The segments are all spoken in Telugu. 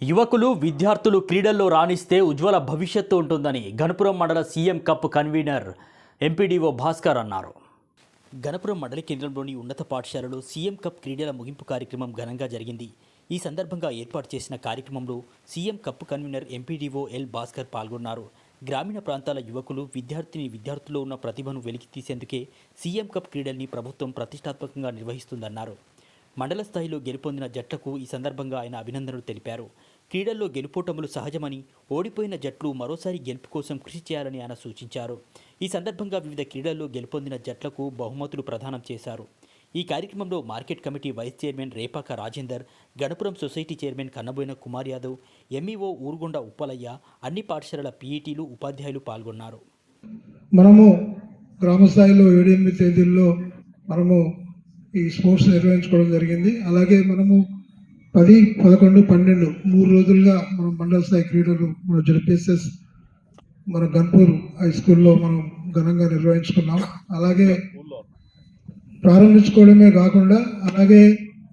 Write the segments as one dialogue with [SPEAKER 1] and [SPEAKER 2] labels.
[SPEAKER 1] యువకులు విద్యార్థులు క్రీడల్లో రాణిస్తే ఉజ్వల భవిష్యత్తు ఉంటుందని గణపురం మండల CM cup convener MPDO Bhaskar అన్నారు. గణపురం మండల కేంద్రంలోని ఉన్నత పాఠశాలలో సీఎం కప్ క్రీడల ముగింపు కార్యక్రమం ఘనంగా జరిగింది. ఈ సందర్భంగా ఏర్పాటు చేసిన కార్యక్రమంలో CM cup convener MPDO L Bhaskar పాల్గొన్నారు. గ్రామీణ ప్రాంతాల యువకులు విద్యార్థుల్లో ఉన్న ప్రతిభను వెలికి తీసేందుకే సీఎం కప్ క్రీడల్ని ప్రభుత్వం ప్రతిష్టాత్మకంగా నిర్వహిస్తుందన్నారు. మండల స్థాయిలో గెలుపొందిన జట్లకు ఈ సందర్భంగా ఆయన అభినందనలు తెలిపారు. క్రీడల్లో గెలుపోటములు సహజమని, ఓడిపోయిన జట్లు మరోసారి గెలుపు కోసం కృషి చేయాలని ఆయన సూచించారు. ఈ సందర్భంగా వివిధ క్రీడల్లో గెలుపొందిన జట్లకు బహుమతులు ప్రదానం చేశారు. ఈ కార్యక్రమంలో market committee vice chairman Repaka Rajender, Ganapuram society chairman Kannaboina Kumar Yadav, MEO Urugonda Uppalaiah, అన్ని పాఠశాలల పీఈటీలు, ఉపాధ్యాయులు పాల్గొన్నారు.
[SPEAKER 2] మనము గ్రామ స్థాయిలో 7-8 తేదీల్లో మనము ఈ స్పోర్ట్స్ నిర్వహించుకోవడం జరిగింది. అలాగే మనము 10, 11, 12 3 రోజులుగా మనం మండల స్థాయి క్రీడలు మన జడ్పీఎస్ఎస్ మన గన్పూర్ హై స్కూల్లో మనం ఘనంగా నిర్వహించుకున్నాం. అలాగే ప్రారంభించుకోవడమే కాకుండా అలాగే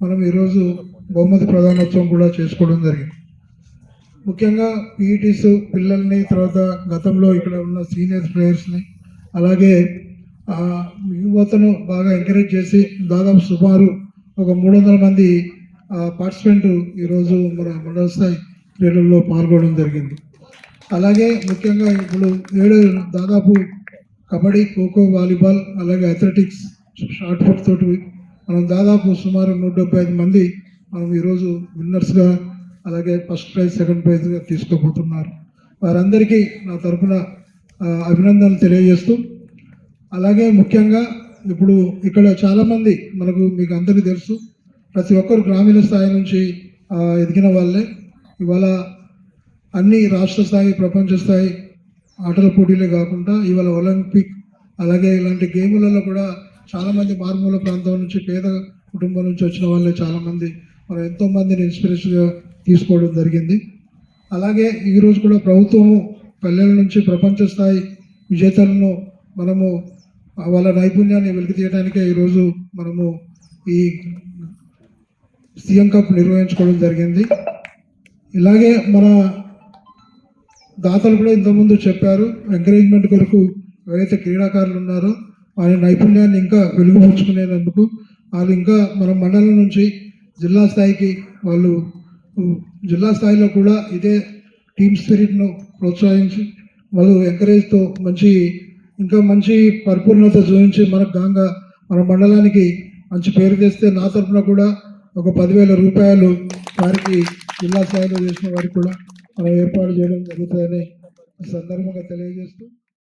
[SPEAKER 2] మనం ఈరోజు బహుమతి ప్రధానోత్సవం కూడా చేసుకోవడం జరిగింది. ముఖ్యంగా పీఈటీస్ పిల్లల్ని, తర్వాత గతంలో ఇక్కడ ఉన్న సీనియర్ ప్లేయర్స్ని, అలాగే యువతను బాగా ఎంకరేజ్ చేసి దాదాపు సుమారు ఒక 300 మంది పార్టిసిపెంట్ ఈరోజు మన మండల స్థాయి క్రీడల్లో పాల్గొనడం జరిగింది. అలాగే ముఖ్యంగా ఇప్పుడు దాదాపు కబడ్డీ, ఖోఖో, వాలీబాల్, అలాగే అథ్లెటిక్స్, షార్ట్ పుట్ తోటి మనం దాదాపు సుమారు 175 మంది మనం ఈరోజు విన్నర్స్గా, అలాగే ఫస్ట్ ప్రైజ్, సెకండ్ ప్రైజ్గా తీసుకోబోతున్నారు. వారందరికీ నా తరఫున అభినందనలు తెలియజేస్తూ, అలాగే ముఖ్యంగా ఇప్పుడు ఇక్కడ చాలామంది మీకు అందరికీ తెలుసు, ప్రతి ఒక్కరు గ్రామీణ స్థాయి నుంచి ఎదిగిన వాళ్ళే. ఇవాళ అన్ని రాష్ట్ర స్థాయి, ప్రపంచ స్థాయి ఆటల పోటీలే కాకుండా ఇవాళ ఒలింపిక్, అలాగే ఇలాంటి గేములలో కూడా చాలామంది మారుమూల ప్రాంతం నుంచి, పేద కుటుంబం నుంచి వచ్చిన వాళ్ళే చాలామంది మనం ఎంతోమందిని ఇన్స్పిరేషన్గా తీసుకోవడం జరిగింది. అలాగే ఈరోజు కూడా ప్రభుత్వము పల్లెల నుంచి ప్రపంచ స్థాయి విజేతలను మనము వాళ్ళ నైపుణ్యాన్ని వెలికి తీయడానికే ఈరోజు మనము ఈ సీఎం కప్ నిర్వహించుకోవడం జరిగింది. ఇలాగే మన దాతలు కూడా ఇంతకుముందు చెప్పారు, ఎంకరేజ్మెంట్ కొరకు ఎవరైతే క్రీడాకారులు ఉన్నారో వారి నైపుణ్యాన్ని ఇంకా వెలుగుపరుచుకునేందుకు వాళ్ళు ఇంకా మన మండలం నుంచి జిల్లా స్థాయికి, వాళ్ళు జిల్లా స్థాయిలో కూడా ఇదే టీమ్ స్పిరిట్ను ప్రోత్సహించి వాళ్ళు ఎంకరేజ్తో ఇంకా మంచి పరిపూర్ణత చూపించి మన మండలానికి మంచి పేరు తెస్తే నా తరఫున కూడా ఒక 10,000 రూపాయలు వారికి జిల్లా స్థాయిలో చేసిన వారికి కూడా మనం ఏర్పాటు చేయడం జరుగుతుందని ఈ సందర్భంగా తెలియజేస్తూ